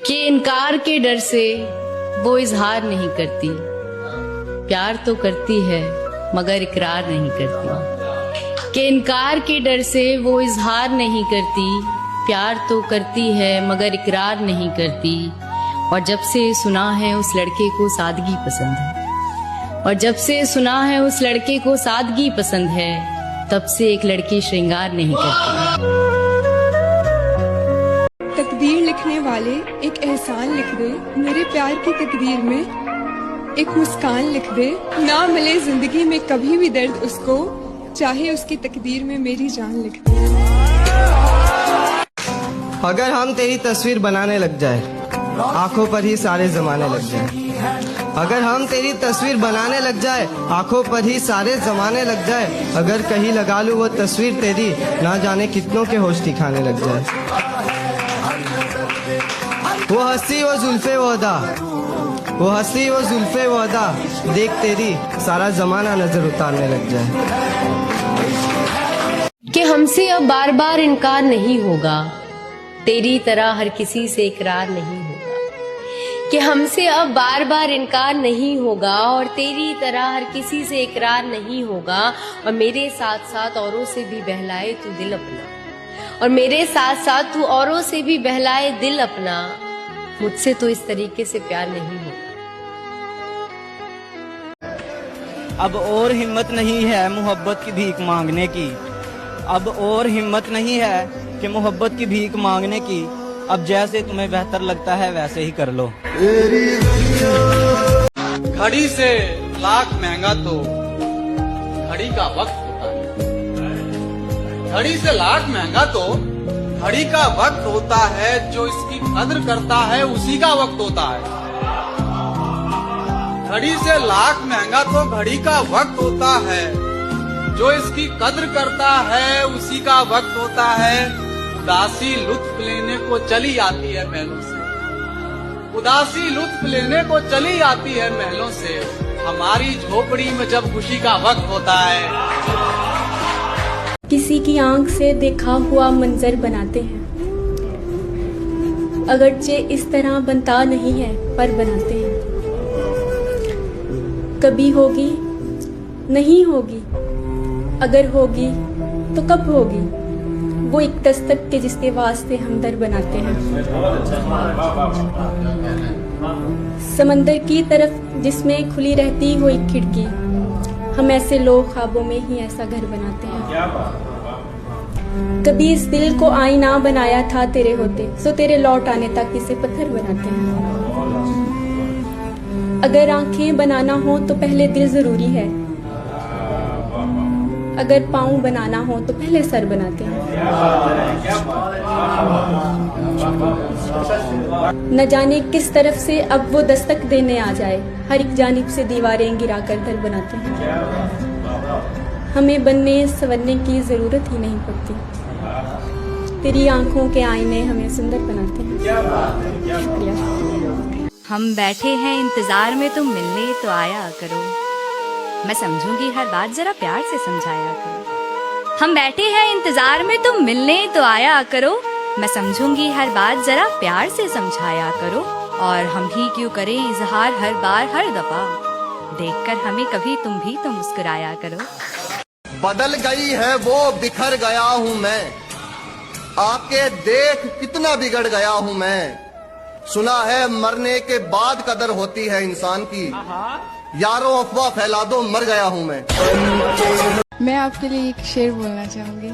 कि इनकार के डर से वो इजहार नहीं करती, प्यार तो करती है मगर इकरार नहीं करती। कि इनकार के डर से वो इजहार नहीं करती, प्यार तो करती है मगर इकरार नहीं करती। और जब से सुना है उस लड़के को सादगी पसंद है, और जब से सुना है उस लड़के को सादगी पसंद है, तब से एक लड़की श्रृंगार नहीं करती। तकदीर लिखने वाले एक एहसान लिख दे, मेरे प्यार की तकदीर में एक मुस्कान लिख दे। ना मिले जिंदगी में कभी भी दर्द उसको, चाहे उसकी तकदीर में मेरी जान लिख दे। अगर हम तेरी तस्वीर बनाने लग जाए, आंखों पर ही सारे जमाने लग जाए। अगर हम तेरी तस्वीर बनाने लग जाए, आंखों पर ही सारे जमाने लग जाए। अगर कहीं लगा लूं वो तस्वीर तेरी, ना जाने कितनों के होश ठिकाने लग जाए। वो हंसी वो जुल्फे वो अदा, वो हंसी वो जुल्फे वो अदा, देख तेरी सारा जमाना नजर उतारने लग जाए। कि हमसे अब बार बार इनकार नहीं होगा, तेरी तरह हर किसी से इकरार नहीं होगा। कि हमसे अब बार बार इनकार नहीं होगा और तेरी तरह हर किसी से इकरार नहीं होगा। और मेरे साथ साथ औरों से भी बहलाए तू दिल अपना, और मेरे साथ साथ तू औरों से भी बहलाए दिल अपना। मुझसे तो इस तरीके से प्यार नहीं होगा। अब और हिम्मत नहीं है मोहब्बत की भीख मांगने की, अब और हिम्मत नहीं है कि मोहब्बत की भीख मांगने की। अब जैसे तुम्हें बेहतर लगता है वैसे ही कर लो। घड़ी से लाख महंगा तो घड़ी का वक्त होता है। घड़ी से लाख महंगा तो घड़ी का वक्त होता है। जो इसकी कद्र करता है उसी का वक्त होता है। घड़ी से लाख महंगा तो घड़ी का वक्त होता है। जो इसकी कद्र करता है उसी का वक्त होता है। उदासी लुत्फ लेने को चली आती है महलों से, उदासी लुत्फ लेने को चली आती है महलों से। हमारी झोपड़ी में जब खुशी का वक्त होता है। किसी की आंख से देखा हुआ मंजर बनाते हैं, अगरचे इस तरह बनता नहीं है पर बनाते हैं। कभी होगी नहीं होगी, अगर होगी तो कब होगी, वो एक दस्तक के जिसके वास्ते हम दर बनाते हैं। समंदर की तरफ जिसमें खुली रहती हो एक खिड़की, हम ऐसे लोग ख्वाबों में ही ऐसा घर बनाते हैं। कभी इस दिल को आईना बनाया था तेरे होते, सो तेरे लौट आने तक इसे पत्थर बनाते हैं। अगर आंखें बनाना हो तो पहले दिल जरूरी है, अगर पाँव बनाना हो तो पहले सर बनाते हैं। न जाने किस तरफ से अब वो दस्तक देने आ जाए, हर एक जानिब से दीवारें गिराकर घर बनाते हैं। हमें बनने संवरने की जरूरत ही नहीं पड़ती, तेरी आंखों के आईने हमें सुंदर बनाते हैं। शुक्रिया। हम बैठे हैं इंतजार में, तुम मिलने तो आया करो। मैं समझूंगी हर बात, जरा प्यार से समझाया करो। हम बैठे हैं इंतजार में, तुम मिलने तो आया करो। मैं समझूंगी हर बात, जरा प्यार से समझाया करो। और हम भी क्यों करें इजहार हर बार हर दफा, देखकर हमें कभी तुम भी तो मुस्कुराया करो। बदल गई है वो बिखर गया हूँ मैं, आपके देख कितना बिगड़ गया हूँ मैं। सुना है मरने के बाद कदर होती है इंसान की, यारों अफवाह फैला दो मर गया हूँ मैं। मैं आपके लिए एक शेर बोलना चाहूंगी।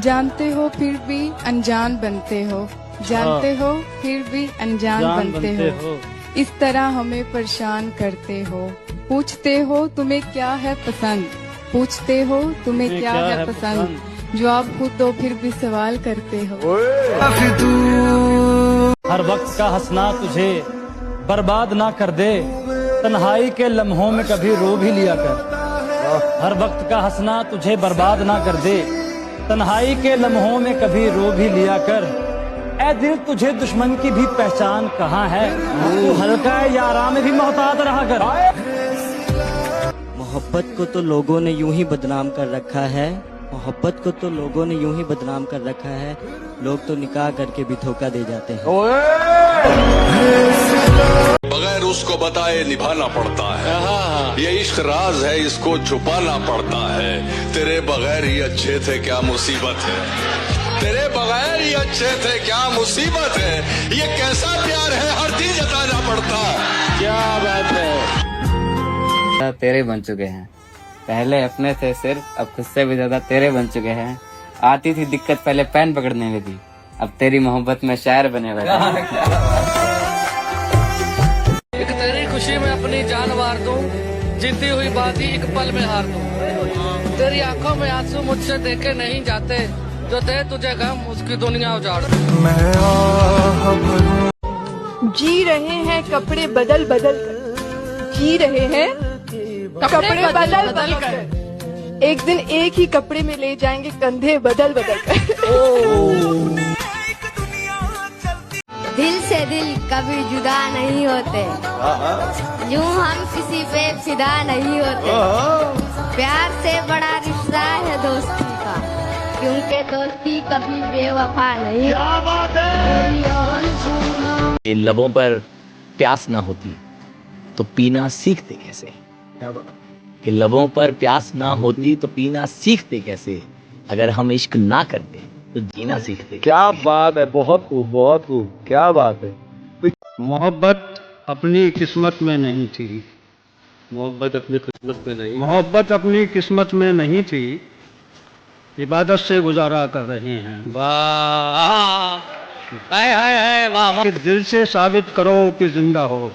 जानते हो फिर भी अनजान बनते हो, जानते हो फिर भी अनजान बनते हो। इस तरह हमें परेशान करते हो। पूछते हो तुम्हें क्या है पसंद, पूछते हो तुम्हें क्या है पसंद, जवाब खुद दो फिर भी सवाल करते हो। हर वक्त का हंसना तुझे बर्बाद ना कर दे, तन्हाई के लम्हों में कभी रो भी लिया कर। हर वक्त का हंसना तुझे बर्बाद ना कर दे, तन्हाई के लम्हों में कभी रो भी लिया कर। ऐ दिल तुझे दुश्मन की भी पहचान कहाँ है, तू हल्का है यारा में भी मोहतात रहा कर। मोहब्बत को तो लोगों ने यूं ही बदनाम कर रखा है, मोहब्बत को तो लोगों ने यूं ही बदनाम कर रखा है, लोग तो निकाह करके भी धोखा दे जाते हैं। बगैर उसको बताए निभाना पड़ता है, ये इश्क राज है, इसको छुपाना पड़ता है। तेरे बगैर ही अच्छे थे क्या मुसीबत है, तेरे बगैर ही अच्छे थे क्या मुसीबत है। ये कैसा प्यार है हर चीज जताना पड़ता। क्या बात है। तेरे बन चुके हैं, पहले अपने थे सिर्फ, अब खुद से भी ज्यादा तेरे बन चुके हैं। आती थी दिक्कत पहले पेन पकड़ने में थी, अब तेरी मोहब्बत में शायर बने हुए। एक तेरी खुशी में अपनी जान वार दूं, जीती हुई बाजी एक पल में हार दूं। तेरी आंखों में आंसू मुझसे देखे नहीं जाते, जो दे तुझे गम उसकी दुनिया उजाड़ दूं। जी रहे हैं कपड़े बदल बदल कर, जी रहे हैं कपड़े बदल बदल कर, एक दिन एक ही कपड़े में ले जाएंगे कंधे बदल बदल कर। दिल से दिल कभी जुदा नहीं होते, यूं हम किसी पे फिदा नहीं होते। प्यार से बड़ा रिश्ता है दोस्ती का, क्योंकि दोस्ती कभी बेवफा नहीं। इन लबों पर प्यास ना होती तो पीना सीखते कैसे, कि लबों पर प्यास ना होती तो पीना सीखते कैसे। अगर हम इश्क ना करते तो जीना सीखते। क्या बात है, बहुत खूब, बहुत खूब, क्या बात है। मोहब्बत अपनी किस्मत में नहीं थी, मोहब्बत अपनी किस्मत में नहीं, मोहब्बत अपनी किस्मत में नहीं थी, इबादत से गुजारा कर रहे हैं। वाह, वाह। दिल से साबित करो कि जिंदा हो,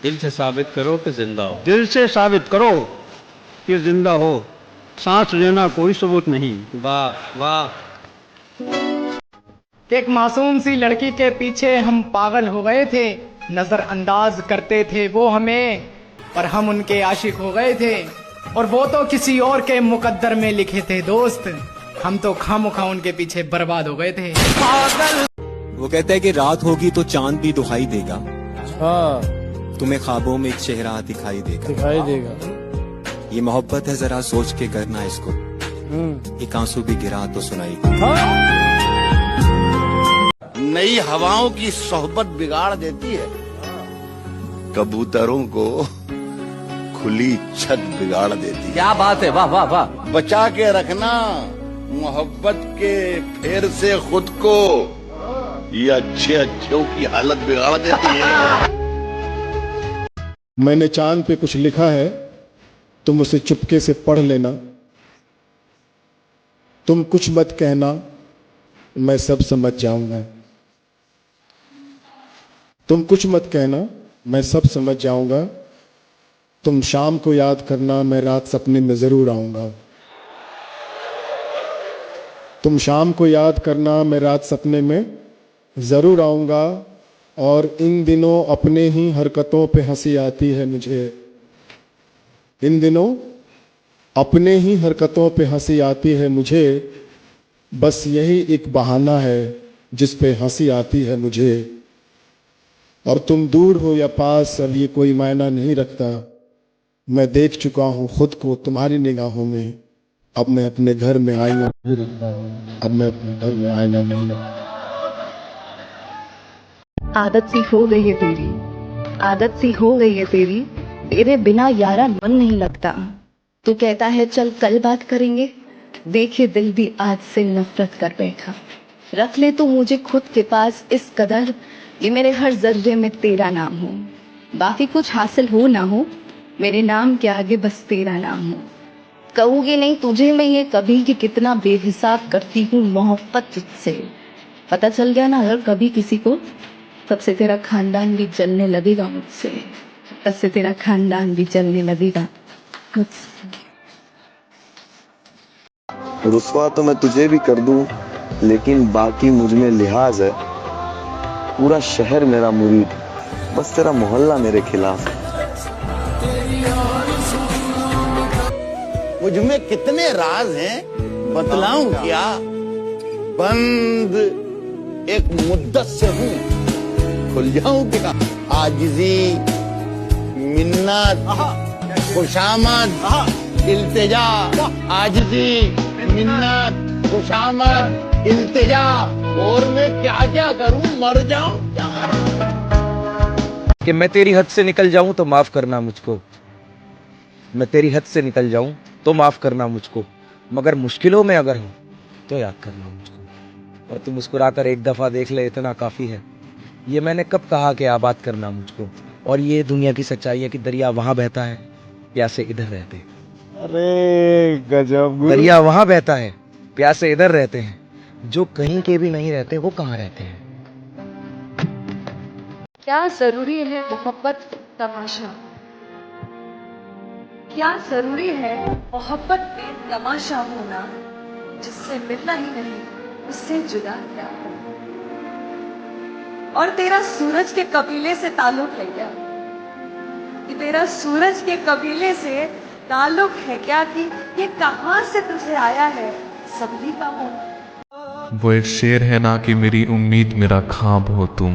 दिल से साबित करो कि जिंदा हो, दिल से साबित करो कि जिंदा हो, सांस लेना कोई सबूत नहीं। वाह वाह। एक मासूम सी लड़की के पीछे हम पागल हो गए थे, नजरअंदाज करते थे वो हमें, पर हम उनके आशिक हो गए थे, और वो तो किसी और के मुकद्दर में लिखे थे दोस्त, हम तो खामोखा उनके पीछे बर्बाद हो गए थे। पागल। वो कहता है कि रात होगी तो चांद भी दुहाई देगा, तुम्हें ख्वाबों में एक चेहरा दिखाई देगा। ये मोहब्बत है, जरा सोच के करना इसको, एक आंसू भी गिरा तो सुनाई। नई हवाओं की सोहबत बिगाड़ देती है, कबूतरों को खुली छत बिगाड़ देती है। क्या बात है, वाह वाह वाह। बचा के रखना मोहब्बत के फेर से खुद को, ये अच्छे अच्छों की हालत बिगाड़ देती है। मैंने चांद पे कुछ लिखा है, तुम उसे चुपके से पढ़ लेना। तुम कुछ मत कहना, मैं सब समझ जाऊंगा। तुम कुछ मत कहना, मैं सब समझ जाऊंगा। तुम शाम को याद करना, मैं रात सपने में जरूर आऊंगा। तुम शाम को याद करना, मैं रात सपने में जरूर आऊंगा। और इन दिनों अपने ही हरकतों पे हंसी आती है मुझे, इन दिनों अपने ही हरकतों पे हंसी आती है मुझे। बस यही एक बहाना है जिस पे हंसी आती है मुझे। और तुम दूर हो या पास, अब ये कोई मायना नहीं रखता। मैं देख चुका हूँ खुद को तुम्हारी निगाहों में, अब मैं अपने घर में आईना नहीं रखता हूँ, अब मैं अपने घर में आईना नहीं रखता। आदत सी हो गई है तेरी, आदत सी हो गई है तेरी, तेरे बिना यारा मन नहीं लगता। तू कहता है चल कल बात करेंगे, देखे दिल भी आज से नफरत कर बैठा। रख ले तू मुझे खुद के पास इस कदर, ये मेरे हर जर्रे में तेरा नाम हो। बाकी कुछ हासिल हो ना हो, मेरे नाम के आगे बस तेरा नाम हो। कहूँगी नहीं तुझे मैं ये कभी कि कितना बेहिसाब करती हूँ मोहब्बत तुझसे। पता चल गया ना अगर कभी किसी को, तब से तेरा खानदान भी जलने लगेगा मुझसे, तब से तेरा खानदान भी जलने लगेगा मुझसे। रुस्वा तो मैं तुझे भी कर दूं, लेकिन बाकी मुझ में लिहाज है। पूरा शहर मेरा मुरीद, बस तेरा मोहल्ला मेरे खिलाफ है। मुझ में कितने राज हैं बतलाऊं क्या, बंद एक मुद्दत से हूँ, खुल जाऊं क्या। आजिजी, मिन्नत, खुशामद, इल्तिजा, आजिजी, मिन्नत, खुशामद, इल्तिजा, और मैं क्या क्या करूं, मर जाऊं कि मैं तेरी हद से निकल जाऊं तो माफ करना मुझको, मैं तेरी हद से निकल जाऊं तो माफ करना मुझको, मगर मुश्किलों में अगर हूं तो याद करना मुझको। और तू मुस्कुराकर एक दफा देख ले, इतना काफी है। ये मैंने कब कहा कि आबाद करना मुझको। और ये दुनिया की सच्चाई है कि दरिया वहां बहता है, प्यासे इधर रहते हैं। अरे गजब गुरु। दरिया वहां बहता है, प्यासे इधर रहते हैं। जो कहीं के भी नहीं रहते वो कहाँ रहते हैं? क्या जरूरी है मोहब्बत तमाशा? क्या जरूरी है मोहब्बत में तमाशा होना, जिससे मिलना ही नहीं उससे जुदा क्या हो? और तेरा सूरज के कबीले से ताल्लुक है क्या? कि तेरा सूरज के कबीले से ताल्लुक है क्या? कि ये कहाँ से तुझे आया है सबली का हो? वो एक शेर है ना कि मेरी उम्मीद मेरा ख्वाब हो तुम,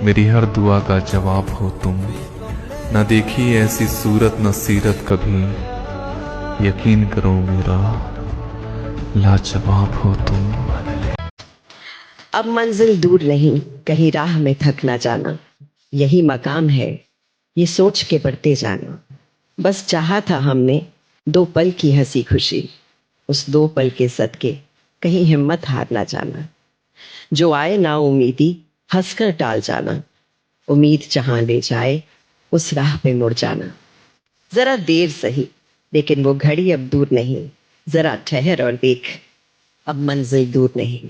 मेरी हर दुआ का जवाब हो तुम, न देखी ऐसी सूरत न सीरत कभी, यकीन करो मेरा लाजवाब हो तुम। अब मंजिल दूर नहीं, कहीं राह में थक ना जाना, यही मकाम है ये सोच के बढ़ते जाना। बस चाहा था हमने 2 पल की हंसी खुशी, उस 2 पल के सदके कहीं हिम्मत हार ना जाना। जो आए ना उम्मीदी हंसकर टाल जाना, उम्मीद जहां ले जाए उस राह पे मुड़ जाना। जरा देर सही लेकिन वो घड़ी अब दूर नहीं, जरा ठहर और देख अब मंजिल दूर नहीं।